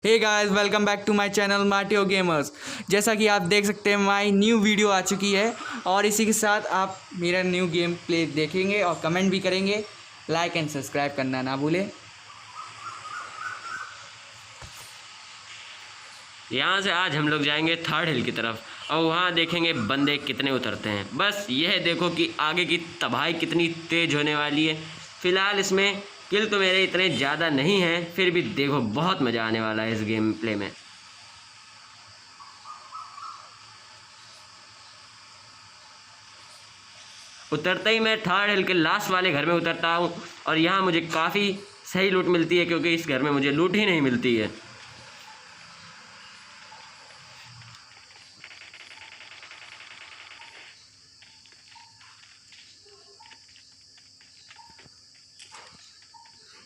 Hey guys, welcome back to my channel Martio gamers. जैसा कि आप देख सकते हैं माय न्यू वीडियो आ चुकी है और इसी के साथ आप मेरा न्यू गेम प्ले देखेंगे और कमेंट भी करेंगे। लाइक एंड सब्सक्राइब करना ना भूलें। यहाँ से आज हम लोग जाएंगे थर्ड हिल की तरफ और वहाँ देखेंगे बंदे कितने उतरते हैं। बस यह देखो कि आगे की तबाही कितनी तेज़ होने वाली है। फ़िलहाल इसमें किल तो मेरे इतने ज़्यादा नहीं हैं, फिर भी देखो बहुत मज़ा आने वाला है इस गेम प्ले में। उतरते ही मैं थर्ड हिल के लास्ट वाले घर में उतरता हूँ और यहाँ मुझे काफ़ी सही लूट मिलती है, क्योंकि इस घर में मुझे लूट ही नहीं मिलती है।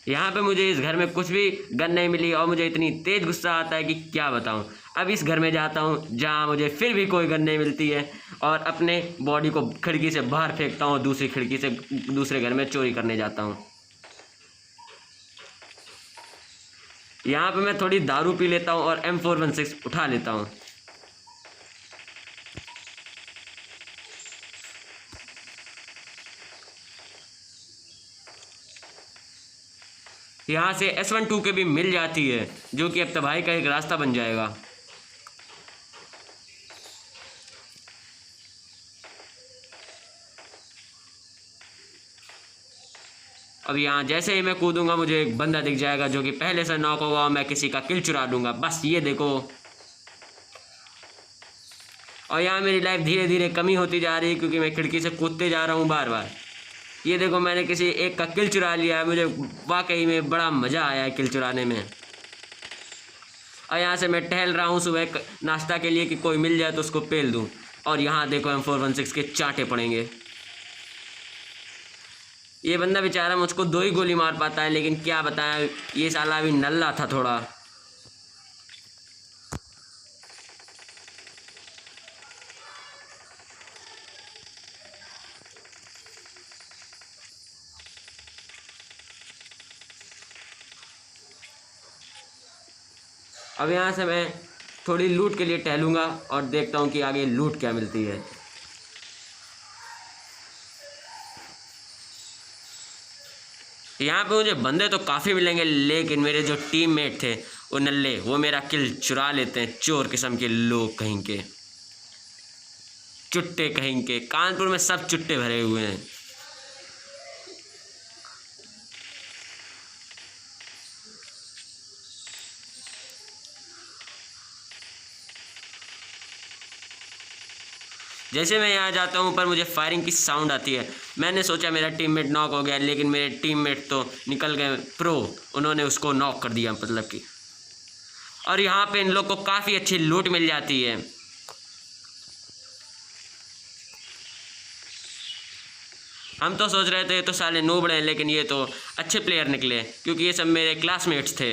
यहाँ पे मुझे इस घर में कुछ भी गन नहीं मिली और मुझे इतनी तेज़ गुस्सा आता है कि क्या बताऊँ। अब इस घर में जाता हूँ जहाँ मुझे फिर भी कोई गन नहीं मिलती है और अपने बॉडी को खिड़की से बाहर फेंकता हूँ, दूसरी खिड़की से दूसरे घर में चोरी करने जाता हूँ। यहाँ पे मैं थोड़ी दारू पी लेता हूँ और M416 उठा लेता हूँ। यहाँ से S12 के भी मिल जाती है, जो कि अब तबाही का एक रास्ता बन जाएगा। अब यहाँ जैसे ही मैं कूदूंगा मुझे एक बंदा दिख जाएगा जो कि पहले से नॉक होगा और मैं किसी का किल चुरा दूंगा। बस ये देखो। और यहाँ मेरी लाइफ धीरे धीरे कमी होती जा रही है, क्योंकि मैं खिड़की से कूदते जा रहा हूँ बार बार। ये देखो, मैंने किसी एक का किल चुरा लिया है। मुझे वाकई में बड़ा मज़ा आया है किल चुराने में। और यहाँ से मैं टहल रहा हूँ सुबह नाश्ता के लिए कि कोई मिल जाए तो उसको पेल दूँ। और यहाँ देखो M416 के चांटे पड़ेंगे। ये बंदा बेचारा मुझको 2 ही गोली मार पाता है, लेकिन क्या बताएं, ये साला अभी नल्ला था थोड़ा। अब यहाँ से मैं थोड़ी लूट के लिए टहलूँगा और देखता हूँ कि आगे लूट क्या मिलती है। यहाँ पे मुझे बंदे तो काफ़ी मिलेंगे, लेकिन मेरे जो टीममेट थे वो नल्ले, वो मेरा किल चुरा लेते हैं। चोर किस्म के लोग कहीं के, चुट्टे कहीं के। कानपुर में सब चुट्टे भरे हुए हैं। जैसे मैं यहाँ जाता हूँ ऊपर मुझे फायरिंग की साउंड आती है। मैंने सोचा मेरा टीममेट नॉक हो गया, लेकिन मेरे टीममेट तो निकल गए प्रो। उन्होंने उसको नॉक कर दिया, मतलब कि। और यहाँ पे इन लोग को काफ़ी अच्छी लूट मिल जाती है। हम तो सोच रहे थे ये तो साले नूबड़े हैं, लेकिन ये तो अच्छे प्लेयर निकले, क्योंकि ये सब मेरे क्लासमेट्स थे।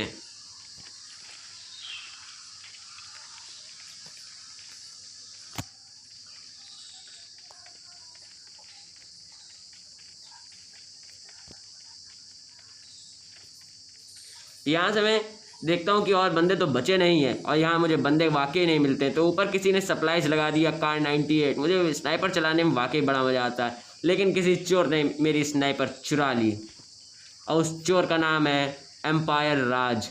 यहाँ से मैं देखता हूँ कि और बंदे तो बचे नहीं हैं, और यहाँ मुझे बंदे वाकई नहीं मिलते हैं। तो ऊपर किसी ने सप्लाइज लगा दिया कार 98। मुझे स्नाइपर चलाने में वाकई बड़ा मज़ा आता है, लेकिन किसी चोर ने मेरी स्नाइपर चुरा ली और उस चोर का नाम है एम्पायर राज।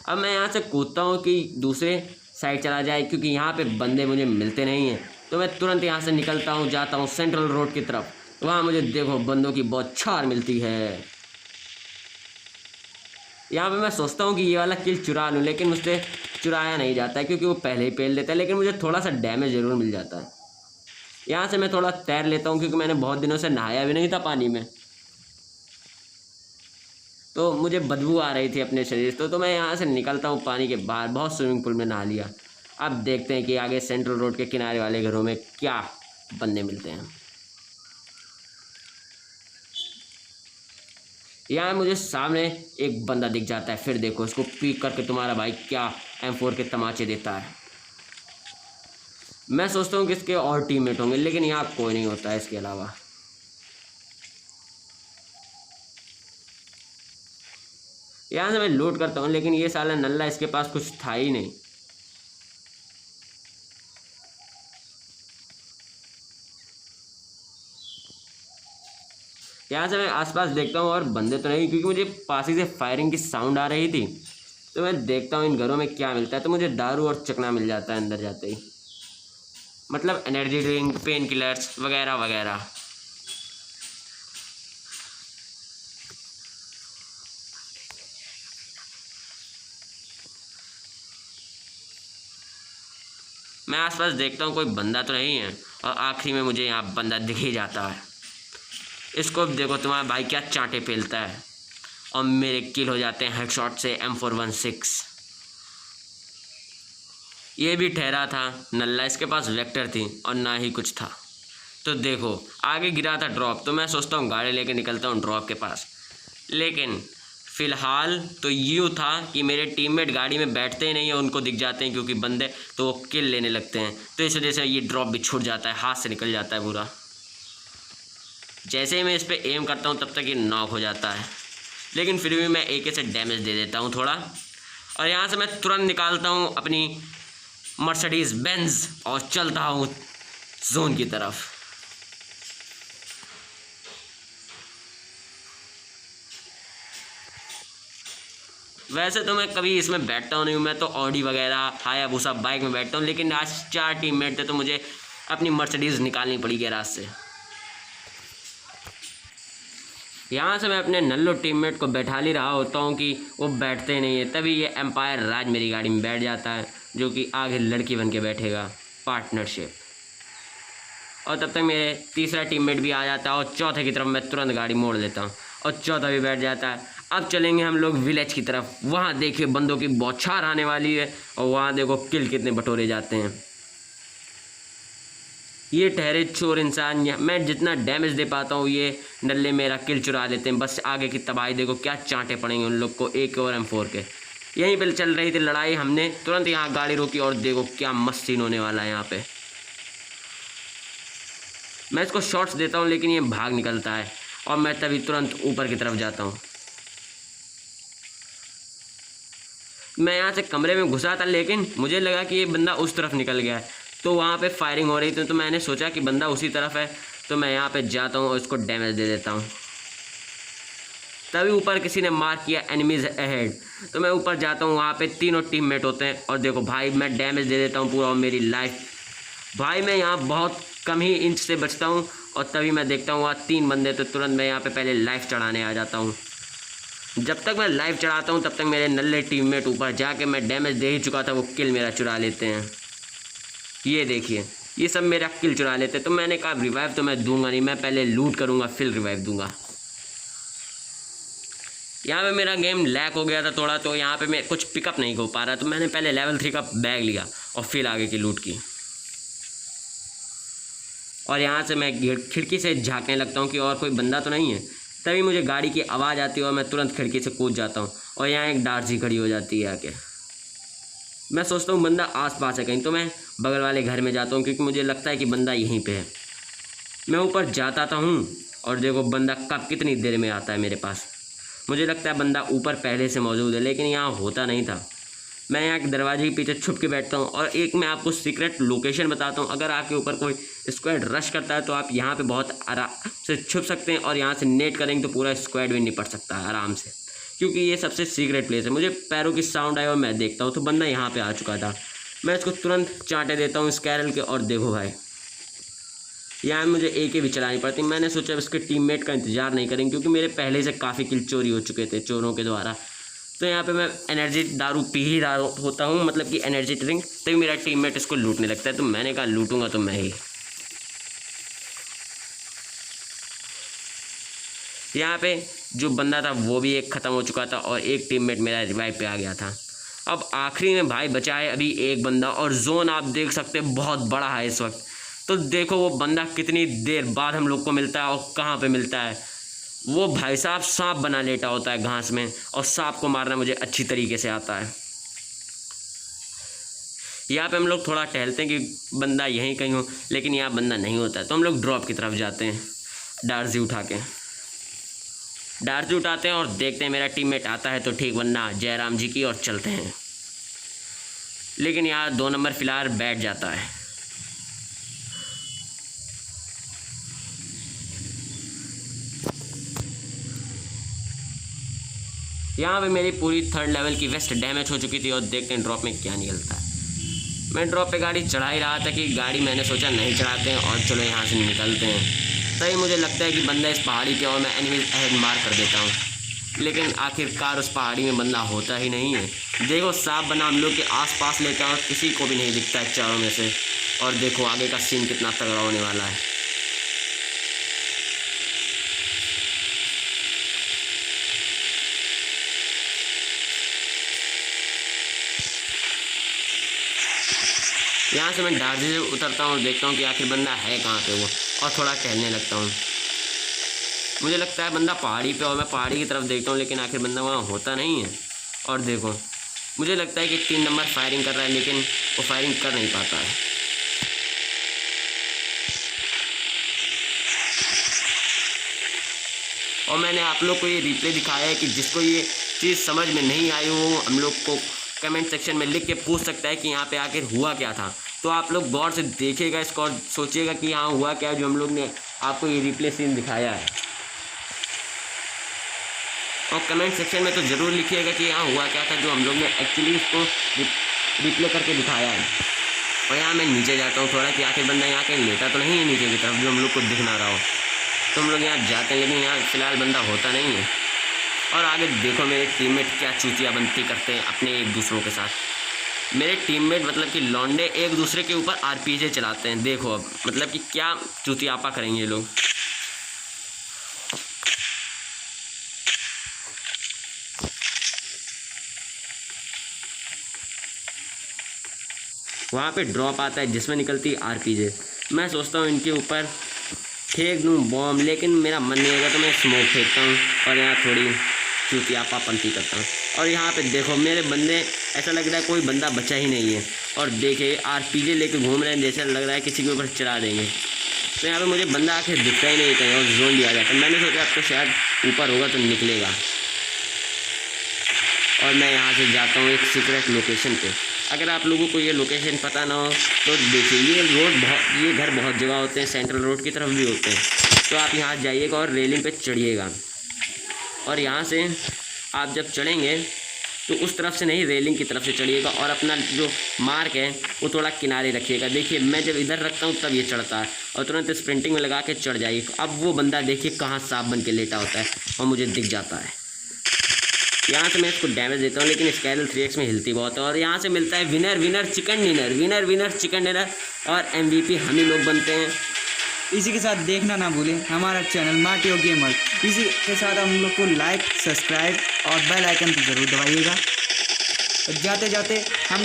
अब मैं यहाँ से कूदता हूँ कि दूसरे साइड चला जाए, क्योंकि यहाँ पे बंदे मुझे मिलते नहीं हैं। तो मैं तुरंत यहाँ से निकलता हूँ, जाता हूँ सेंट्रल रोड की तरफ। वहाँ मुझे देखो बंदों की बहुत छार मिलती है। यहाँ पे मैं सोचता हूँ कि ये वाला किल चुरा लूँ, लेकिन मुझसे चुराया नहीं जाता है, क्योंकि वो पहले ही पेल देता है। लेकिन मुझे थोड़ा सा डैमेज ज़रूर मिल जाता है। यहाँ से मैं थोड़ा तैर लेता हूँ, क्योंकि मैंने बहुत दिनों से नहाया भी नहीं था पानी में, तो मुझे बदबू आ रही थी अपने शरीर से। तो मैं यहाँ से निकलता हूँ पानी के बाहर। बहुत स्विमिंग पूल में नहा लिया। अब देखते हैं कि आगे सेंट्रल रोड के किनारे वाले घरों में क्या बंदे मिलते हैं। यहाँ मुझे सामने एक बंदा दिख जाता है। फिर देखो उसको पीक करके तुम्हारा भाई क्या M4 के तमाचे देता है। मैं सोचता हूँ कि इसके और टीममेट होंगे, लेकिन यहाँ कोई नहीं होता है इसके अलावा। यहाँ से मैं लूट करता हूँ, लेकिन ये साला नल्ला इसके पास कुछ था ही नहीं। यहाँ से मैं आसपास देखता हूँ और बंदे तो नहीं, क्योंकि मुझे पास ही से फायरिंग की साउंड आ रही थी। तो मैं देखता हूँ इन घरों में क्या मिलता है, तो मुझे दारू और चकना मिल जाता है अंदर जाते ही, मतलब एनर्जी ड्रिंक, पेन किलर्स वगैरह वगैरह। मैं आसपास देखता हूँ कोई बंदा तो नहीं है, और आखिरी में मुझे यहाँ बंदा दिख ही जाता है। इसको देखो, तुम्हारा भाई क्या चांटे पेलता है, और मेरे किल हो जाते हैं हेडशॉट से M416। ये भी ठहरा था नल्ला, इसके पास वेक्टर थी और ना ही कुछ था। तो देखो आगे गिरा था ड्रॉप, तो मैं सोचता हूँ गाड़ी लेके निकलता हूँ ड्रॉप के पास। लेकिन फ़िलहाल तो यूँ था कि मेरे टीममेट गाड़ी में बैठते ही नहीं है, उनको दिख जाते हैं क्योंकि बंदे, तो वो किल लेने लगते हैं। तो इस वजह से ये ड्रॉप भी छूट जाता है, हाथ से निकल जाता है पूरा। जैसे ही मैं इस पर एम करता हूँ तब तक ये नॉक हो जाता है, लेकिन फिर भी मैं AK से डैमेज दे देता हूँ थोड़ा। और यहाँ से मैं तुरंत निकालता हूँ अपनी मर्सिडीज़ बेंज और चलता हूँ जोन की तरफ। वैसे तो मैं कभी इसमें बैठता हूँ नहीं हूँ, मैं तो ऑडी वगैरह हायाबुसा बाइक में बैठता हूँ, लेकिन आज 4 टीममेट थे तो मुझे अपनी मर्सिडीज़ निकालनी पड़ी गैराज से। यहाँ से मैं अपने नल्लो टीममेट को बैठा ही रहा होता हूँ कि वो बैठते नहीं है, तभी ये एम्पायर राज मेरी गाड़ी में बैठ जाता है, जो कि आगे लड़की बन के बैठेगा, पार्टनरशिप। और तब तक मेरे तीसरा टीममेट भी आ जाता है और चौथे की तरफ मैं तुरंत गाड़ी मोड़ लेता हूँ और चौथा भी बैठ जाता है। अब चलेंगे हम लोग विलेज की तरफ। वहाँ देखिए बंदों की बौछार आने वाली है और वहाँ देखो किल कितने बटोरे जाते हैं। ये ठहरे चोर इंसान, मैं जितना डैमेज दे पाता हूँ ये नल्ले मेरा किल चुरा लेते हैं। बस आगे की तबाही देखो, क्या चांटे पड़ेंगे उन लोग को AK और M4 के। यहीं पे चल रही थी लड़ाई, हमने तुरंत यहाँ गाड़ी रोकी और देखो क्या मस्त सीन होने वाला है यहाँ पे। मैं इसको शॉट्स देता हूँ लेकिन ये भाग निकलता है और मैं तभी तुरंत ऊपर की तरफ जाता हूँ। मैं यहाँ से कमरे में घुसा था, लेकिन मुझे लगा कि ये बंदा उस तरफ निकल गया है, तो वहाँ पे फायरिंग हो रही थी, तो मैंने सोचा कि बंदा उसी तरफ है, तो मैं यहाँ पे जाता हूँ और इसको डैमेज दे देता हूँ। तभी ऊपर किसी ने मार्क किया एनिमीज अहेड, तो मैं ऊपर जाता हूँ, वहाँ पे तीनों टीममेट होते हैं और देखो भाई मैं डैमेज दे देता हूँ पूरा और मेरी लाइफ। भाई मैं यहाँ बहुत कम ही इंच से बचता हूँ और तभी मैं देखता हूँ वहाँ 3 बंदे, तो तुरंत मैं यहाँ पे पहले लाइफ चढ़ाने आ जाता हूँ। जब तक मैं लाइफ चढ़ाता हूँ तब तक मेरे नल्ले टीममेट ऊपर जाके, मैं डैमेज दे ही चुका था, वो किल मेरा चुरा लेते हैं। ये देखिए ये सब मेरा किल चुरा लेते हैं। तो मैंने कहा रिवाइव तो मैं दूंगा नहीं, मैं पहले लूट करूँगा फिर रिवाइव दूंगा। यहाँ पे मेरा गेम लैग हो गया था थोड़ा, तो यहाँ पे मैं कुछ पिकअप नहीं हो पा रहा, तो मैंने पहले लेवल 3 का बैग लिया और फिर आगे की लूट की। और यहाँ से मैं खिड़की से झाँकने लगता हूँ कि और कोई बंदा तो नहीं है। तभी मुझे गाड़ी की आवाज़ आती है और मैं तुरंत खिड़की से कूद जाता हूँ और यहाँ एक डार्सी खड़ी हो जाती है आके। मैं सोचता हूँ बंदा आस-पास है कहीं, तो मैं बगल वाले घर में जाता हूँ क्योंकि मुझे लगता है कि बंदा यहीं पे है। मैं ऊपर जाता हूँ और देखो बंदा कब कितनी देर में आता है मेरे पास। मुझे लगता है बंदा ऊपर पहले से मौजूद है, लेकिन यहाँ होता नहीं था। मैं यहाँ के दरवाजे के पीछे छुप के बैठता हूँ और एक मैं आपको सीक्रेट लोकेशन बताता हूँ। अगर आपके ऊपर कोई स्क्वाड रश करता है तो आप यहाँ पे बहुत आराम से छुप सकते हैं और यहाँ से नेट करेंगे तो पूरा स्क्वाड भी निपट सकता है आराम से, क्योंकि ये सबसे सीक्रेट प्लेस है। मुझे पैरों की साउंड आई और मैं देखता हूँ तो बंदा यहाँ पे आ चुका था। मैं इसको तुरंत चांटे देता हूँ स्कैरल के और देखो भाई यहाँ मुझे AK भी चलानी पड़ती। मैंने सोचा उसके टीममेट का इंतज़ार नहीं करेंगे क्योंकि मेरे पहले से काफ़ी किल चोरी हो चुके थे चोरों के द्वारा। तो यहाँ पे मैं एनर्जी दारू पी ही रहा होता हूँ, मतलब कि एनर्जी ड्रिंक, तभी मेरा टीममेट इसको लूटने लगता है। तो मैंने कहा लूटूंगा तो मैं ही। यहाँ पे जो बंदा था वो भी एक ख़त्म हो चुका था और एक टीममेट मेरा रिवाइव पे आ गया था। अब आखिरी में भाई बचा है अभी एक बंदा और जोन आप देख सकते हैं बहुत बड़ा है इस वक्त। तो देखो वो बंदा कितनी देर बाद हम लोग को मिलता है और कहाँ पे मिलता है। वो भाई साहब सांप बना लेटा होता है घास में और सांप को मारना मुझे अच्छी तरीके से आता है। यहाँ पे हम लोग थोड़ा टहलते हैं कि बंदा यहीं कहीं हो, लेकिन यहाँ बंदा नहीं होता है। तो हम लोग ड्रॉप की तरफ जाते हैं डार्जी उठा के। डार्जी उठाते हैं और देखते हैं मेरा टीममेट आता है तो ठीक, वरना जयराम जी की और चलते हैं। लेकिन यहाँ 2 नंबर फिलहाल बैठ जाता है। यहाँ पे मेरी पूरी 3rd लेवल की वेस्ट डैमेज हो चुकी थी और देखते हैं ड्रॉप में क्या निकलता है। मैं ड्रॉप पे गाड़ी चढ़ा ही रहा था कि गाड़ी मैंने सोचा नहीं चढ़ाते हैं और चलो यहाँ से निकलते हैं। तभी मुझे लगता है कि बंदा इस पहाड़ी पे और मैं एनिमीज अहेड मार कर देता हूँ, लेकिन आखिरकार उस पहाड़ी में बंदा होता ही नहीं है। देखो साफ बना हम लोग के आसपास लेता और किसी को भी नहीं दिखता है चारों में से। और देखो आगे का सीन कितना तगड़ा होने वाला है। यहाँ से मैं डार्जी से उतरता हूँ और देखता हूँ कि आखिर बंदा है कहाँ पे वो, और थोड़ा टहलने लगता हूँ। मुझे लगता है बंदा पहाड़ी पे और मैं पहाड़ी की तरफ देखता हूँ, लेकिन आखिर बंदा वहाँ होता नहीं है। और देखो मुझे लगता है कि 3 नंबर फायरिंग कर रहा है, लेकिन वो फायरिंग कर नहीं पाता है। और मैंने आप लोग को ये रिप्ले दिखाया है कि जिसको ये चीज़ समझ में नहीं आई वो हम लोग को कमेंट सेक्शन में लिख के पूछ सकता है कि यहाँ पे आखिर हुआ क्या था। तो आप लोग गौर से देखिएगा इसको और सोचिएगा कि यहाँ हुआ क्या, जो हम लोग ने आपको ये रिप्ले सीन दिखाया है। और कमेंट सेक्शन में तो ज़रूर लिखिएगा कि यहाँ हुआ क्या था, जो हम लोग ने एक्चुअली इसको रिप्ले करके दिखाया है। और यहाँ मैं नीचे जाता हूँ थोड़ा कि आखिर बंदा यहाँ कहीं लेटा तो नहीं है नीचे की तरफ, जो हम लोग को दिख ना रहा हो। तो हम लोग यहाँ जाते हैं, लेकिन यहाँ फ़िलहाल बंदा होता नहीं है। और आगे देखो मेरे टीममेट क्या चूतियाबंदी करते हैं अपने एक दूसरों के साथ। मेरे टीममेट मतलब कि लौंडे एक दूसरे के ऊपर आरपीजे चलाते हैं। देखो अब मतलब कि क्या चूतियापा करेंगे ये लोग। वहाँ पे ड्रॉप आता है जिसमें निकलती है आरपीजे। मैं सोचता हूँ इनके ऊपर फेंक दूँ बॉम्ब, लेकिन मेरा मन नहीं होगा तो मैं स्मोक फेंकता हूँ और यहाँ थोड़ी चूतियापापंती करता हूँ। और यहाँ पे देखो मेरे बंदे, ऐसा लग रहा है कोई बंदा बचा ही नहीं है। और देखिए आरपीजे लेके घूम रहे हैं, जैसे लग रहा है किसी के ऊपर चढ़ा देंगे। तो यहाँ पे मुझे बंदा आखिर दिखता ही नहीं कहीं और जोन दिया जाता है। मैंने सोचा अब तो शायद ऊपर होगा तो निकलेगा। और मैं यहाँ से जाता हूँ एक सीक्रेट लोकेशन पे। अगर आप लोगों को ये लोकेशन पता ना हो तो देखिए ये घर बहुत जगह होते हैं, सेंट्रल रोड की तरफ भी होते हैं। तो आप यहाँ जाइएगा और रेलिंग पे चढ़िएगा। और यहाँ से आप जब चढ़ेंगे तो उस तरफ से नहीं, रेलिंग की तरफ से चढ़िएगा और अपना जो मार्क है वो थोड़ा किनारे रखिएगा। देखिए मैं जब इधर रखता हूँ तब ये चढ़ता है और तुरंत स्प्रिंटिंग में लगा के चढ़ जाइए। अब वो बंदा देखिए कहाँ सांप बन के लेटा होता है और मुझे दिख जाता है। यहाँ से मैं इसको डैमेज देता हूँ, लेकिन स्कैरल 3x में हिलती बहुत है। और यहाँ से मिलता है winner winner chicken dinner, winner winner chicken dinner, और MVP हम ही लोग बनते हैं। इसी के साथ देखना ना भूलें हमारा चैनल माटियो गेमर। इसी के साथ हम लोग को लाइक, सब्सक्राइब और बेल आइकन तो ज़रूर दबाइएगा। और जाते जाते हम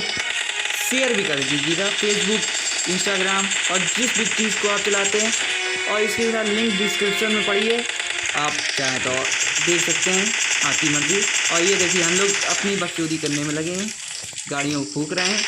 शेयर भी कर दीजिएगा फेसबुक, इंस्टाग्राम और जिस भी चीज़ को आप चलाते हैं। और इसके साथ लिंक डिस्क्रिप्शन में पढ़िए, आप चाहें तो देख सकते हैं, आपकी मर्जी। और ये देखिए हम लोग अपनी बकचोदी करने में लगे हैं, गाड़ियों को फूंक रहे हैं।